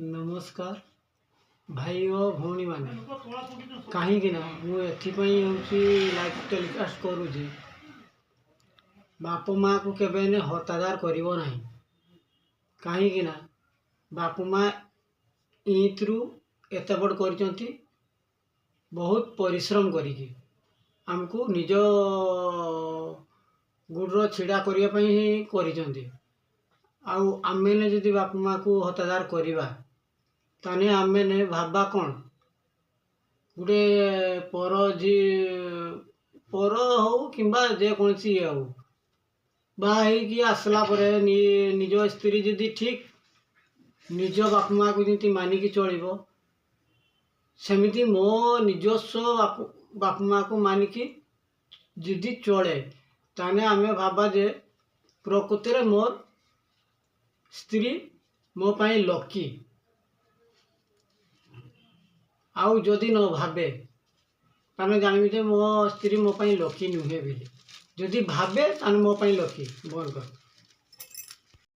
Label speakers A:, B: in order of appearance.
A: नमस्कार भाई और भौणी मैंने कहीं लाइव टेलीकास्ट करुचे बाप माँ को केबे ने हतादार करिवो नहीं कहीं बाप माँ इत्रु एत बड़ कर बहुत परिश्रम करिकी आमको निज गुड़ छिड़ा करने करिसेंती आउ आमे जदि बाप माँ को हतादार करवा ताने आमे ने भाबा कौन गोटे पर हो कि जेकोसी ये हो बाहर आसला निज स्त्री जदि ठीक निज बाप माँ को जमी मानिकी चलो सेमिति मो निजस्व बाप माँ को मानिकी जदि चले ताने आमे भाबा जे प्रकृति मोर स्त्री मो पाई लकी आउ जदि न भावे ताने जानवी जे मो स्त्री मो पाई लकी नुहे बोली जदि भावे ताने मो पाई लकी बंद कर।